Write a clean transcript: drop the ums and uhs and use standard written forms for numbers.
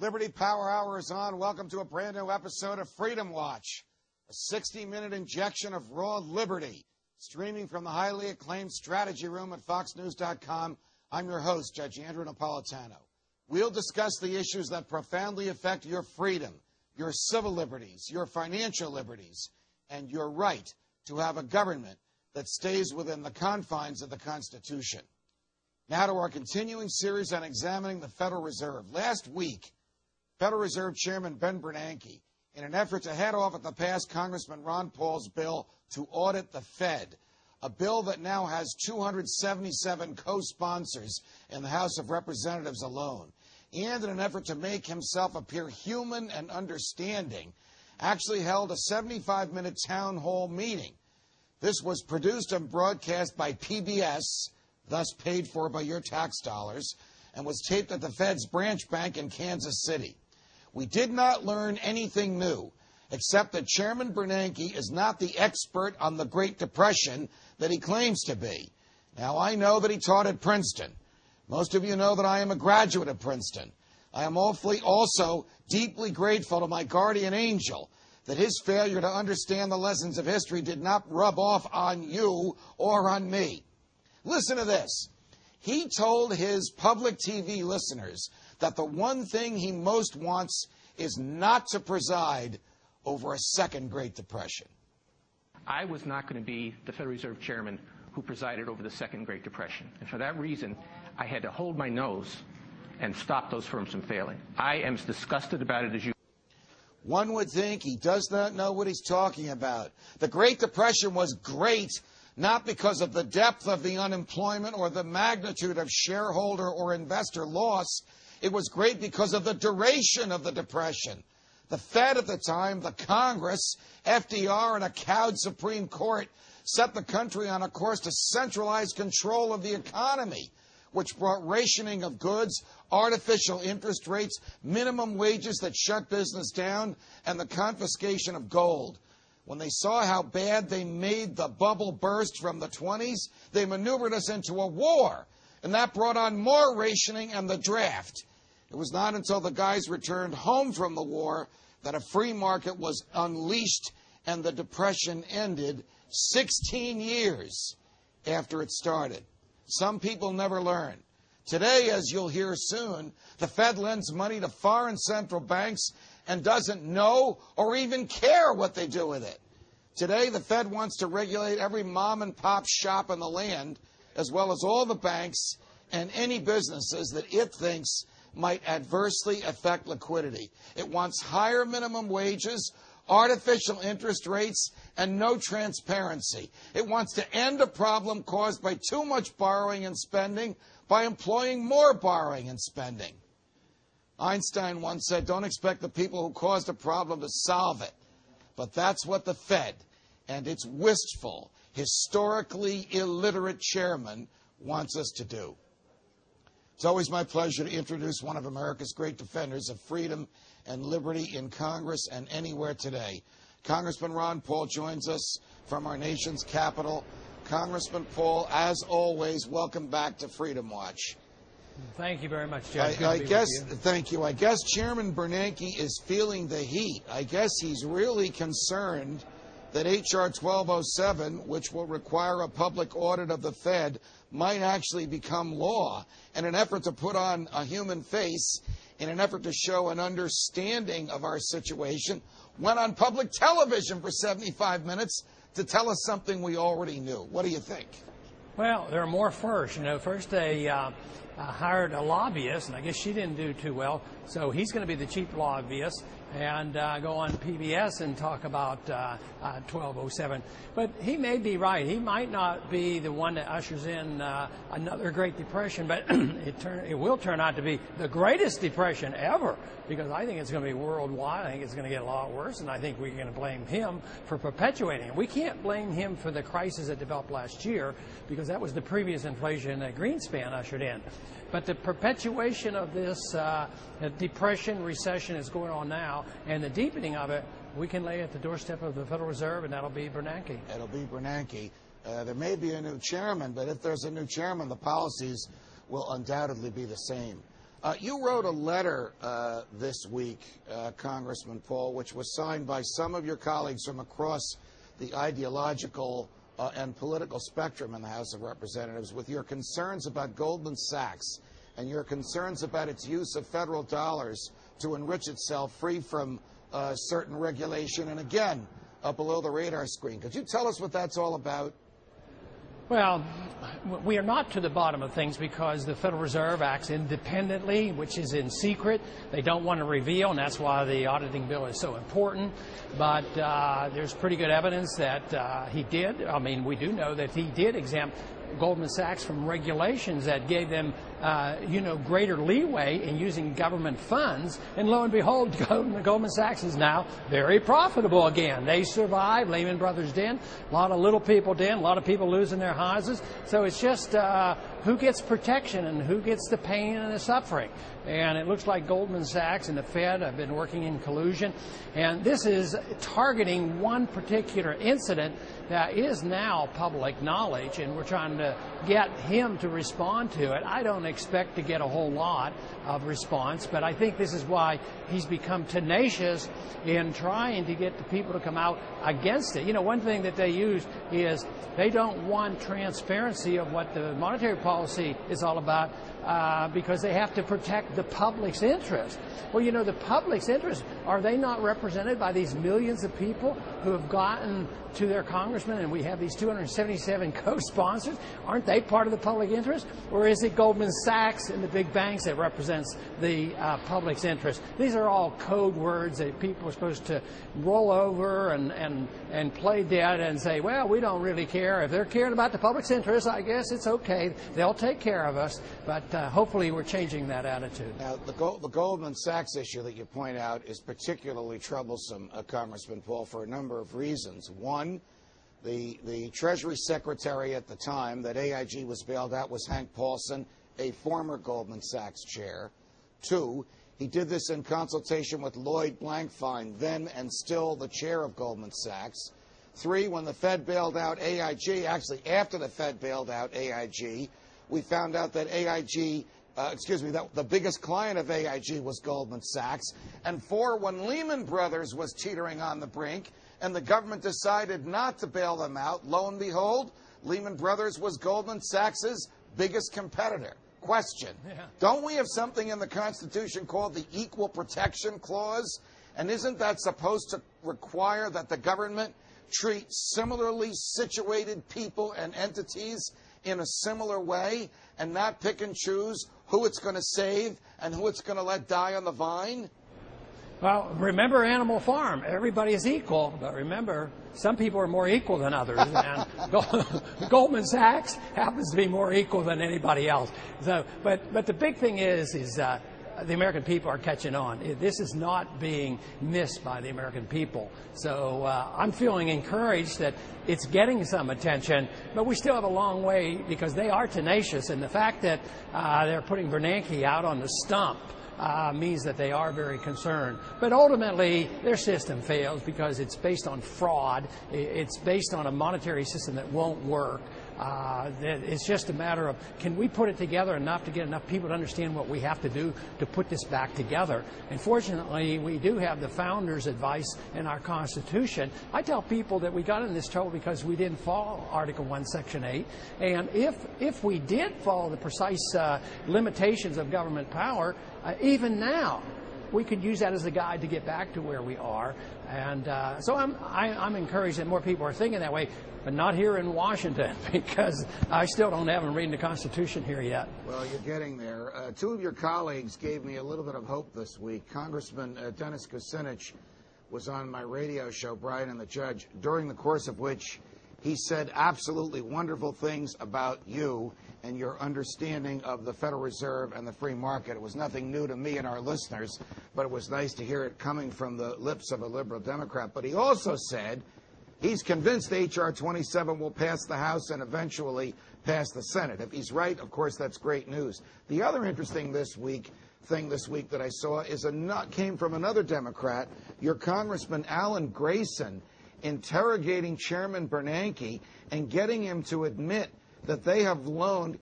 Liberty Power Hour is on. Welcome to a brand new episode of Freedom Watch, a 60-minute injection of raw liberty, streaming from the highly acclaimed strategy room at foxnews.com. I'm your host, Judge Andrew Napolitano. We'll discuss the issues that profoundly affect your freedom, your civil liberties, your financial liberties, and your right to have a government that stays within the confines of the Constitution. Now to our continuing series on examining the Federal Reserve. Last week, Federal Reserve Chairman Ben Bernanke, in an effort to head off at the past Congressman Ron Paul's bill to audit the Fed, a bill that now has 277 co-sponsors in the House of Representatives alone, and in an effort to make himself appear human and understanding, actually held a 75-minute town hall meeting. This was produced and broadcast by PBS, thus paid for by your tax dollars, and was taped at the Fed's branch bank in Kansas City. We did not learn anything new, except that Chairman Bernanke is not the expert on the Great Depression that he claims to be. Now, I know that he taught at Princeton. Most of you know that I am a graduate of Princeton. I am also deeply grateful to my guardian angel that his failure to understand the lessons of history did not rub off on you or on me. Listen to this. He told his public TV listeners that the one thing he most wants is not to preside over a second Great Depression. I was not going to be the Federal Reserve Chairman who presided over the second Great Depression. And for that reason, I had to hold my nose and stop those firms from failing. I am as disgusted about it as you. One would think he does not know what he's talking about. The Great Depression was great, not because of the depth of the unemployment or the magnitude of shareholder or investor loss. It was great because of the duration of the Depression. The Fed at the time, the Congress, FDR, and a cowed Supreme Court set the country on a course to centralize control of the economy, which brought rationing of goods, artificial interest rates, minimum wages that shut business down, and the confiscation of gold. When they saw how bad they made the bubble burst from the 20s, they maneuvered us into a war, and that brought on more rationing and the draft. It was not until the guys returned home from the war that a free market was unleashed and the Depression ended 16 years after it started. Some people never learn. Today, as you'll hear soon, the Fed lends money to foreign central banks and doesn't know or even care what they do with it. Today, the Fed wants to regulate every mom-and-pop shop in the land, as well as all the banks and any businesses that it thinks might adversely affect liquidity. It wants higher minimum wages, artificial interest rates, and no transparency. It wants to end a problem caused by too much borrowing and spending by employing more borrowing and spending. Einstein once said, don't expect the people who caused a problem to solve it. But that's what the Fed and its wistful, historically illiterate chairman wants us to do. It's always my pleasure to introduce one of America's great defenders of freedom and liberty in Congress and anywhere today. Congressman Ron Paul joins us from our nation's capital. Congressman Paul, as always, welcome back to Freedom Watch. Thank you very much, Judge. Thank you. I guess Chairman Bernanke is feeling the heat. I guess he's really concerned that H.R. 1207, which will require a public audit of the Fed, might actually become law. In an effort to put on a human face, in an effort to show an understanding of our situation, went on public television for 75 minutes to tell us something we already knew. What do you think? Well, there are more first. First they hired a lobbyist, and I guess she didn't do too well, so he's going to be the chief lobbyist and go on PBS and talk about 1207. But he may be right. He might not be the one that ushers in another Great Depression, but it will turn out to be the greatest depression ever, because I think it's going to be worldwide. I think it's going to get a lot worse, and I think we're going to blame him for perpetuating it. We can't blame him for the crisis that developed last year, because that was the previous inflation that Greenspan ushered in. But the perpetuation of this depression, recession is going on now, and the deepening of it, we can lay at the doorstep of the Federal Reserve, and that'll be Bernanke. It'll be Bernanke. There may be a new chairman, but if there's a new chairman, the policies will undoubtedly be the same. You wrote a letter this week, Congressman Paul, which was signed by some of your colleagues from across the ideological and political spectrum in the House of Representatives with your concerns about Goldman Sachs and your concerns about its use of federal dollars to enrich itself free from certain regulation and, again, below the radar screen. Could you tell us what that's all about? Well, we are not to the bottom of things because the Federal Reserve acts independently, which is in secret. They don't want to reveal, and that's why the auditing bill is so important. But there's pretty good evidence that he did. I mean, we do know that he did exempt Goldman Sachs from regulations that gave them, greater leeway in using government funds. And lo and behold, Goldman Sachs is now very profitable again. They survived. Lehman Brothers did. A lot of little people did. A lot of people losing their houses. So it's just who gets protection and who gets the pain and the suffering. And it looks like Goldman Sachs and the Fed have been working in collusion. And this is targeting one particular incident that is now public knowledge, and we're trying to get him to respond to it. I don't expect to get a whole lot of response, but I think this is why he's become tenacious in trying to get the people to come out against it. You know, one thing that they use is they don't want transparency of what the monetary policy is all about because they have to protect the public's interest. Well, you know, the public's interest, are they not represented by these millions of people who have gotten to their congressmen, and we have these 277 co-sponsors? Aren't they part of the public interest? Or is it Goldman Sachs and the big banks that represents the public's interest? These are all code words that people are supposed to roll over and play dead and say, well, we don't really care. If they're caring about the public's interest, I guess it's okay. They'll take care of us. But hopefully we're changing that attitude. Now, the Goldman Sachs issue that you point out is particularly troublesome, Congressman Paul, for a number of reasons. One, the Treasury Secretary at the time that AIG was bailed out was Hank Paulson, a former Goldman Sachs chair. Two, he did this in consultation with Lloyd Blankfein, then and still the chair of Goldman Sachs. Three, when the Fed bailed out AIG, actually after the Fed bailed out AIG, we found out that that the biggest client of AIG was Goldman Sachs. And four, when Lehman Brothers was teetering on the brink and the government decided not to bail them out, lo and behold, Lehman Brothers was Goldman Sachs's biggest competitor. Question. Yeah. Don't we have something in the Constitution called the Equal Protection Clause? And isn't that supposed to require that the government treat similarly situated people and entities in a similar way and not pick and choose who it's going to save and who it's going to let die on the vine? Well, remember Animal Farm. Everybody is equal, but remember, some people are more equal than others, and Goldman Sachs happens to be more equal than anybody else. So, but the big thing is the American people are catching on. This is not being missed by the American people. So I'm feeling encouraged that it's getting some attention, but we still have a long way because they are tenacious, and the fact that they're putting Bernanke out on the stump means that they are very concerned. But ultimately, their system fails because it's based on fraud. It's based on a monetary system that won't work. It's just a matter of, can we put it together enough to get enough people to understand what we have to do to put this back together? And fortunately, we do have the founders' advice in our Constitution. I tell people that we got in this trouble because we didn't follow Article 1, Section 8. And if we did follow the precise limitations of government power, even now, we could use that as a guide to get back to where we are. And so I'm encouraged that more people are thinking that way, but not here in Washington, because I still don't have them reading the Constitution here yet. Well, you're getting there. Two of your colleagues gave me a little bit of hope this week. Congressman Dennis Kucinich was on my radio show, Brian and the Judge, during the course of which he said absolutely wonderful things about you and your understanding of the Federal Reserve and the free market. It was nothing new to me and our listeners, but it was nice to hear it coming from the lips of a liberal Democrat. But he also said he's convinced H.R. 27 will pass the House and eventually pass the Senate. If he's right, of course, that's great news. The other interesting thing this week that I saw is came from another Democrat, your Congressman Alan Grayson, interrogating Chairman Bernanke and getting him to admit that they have loaned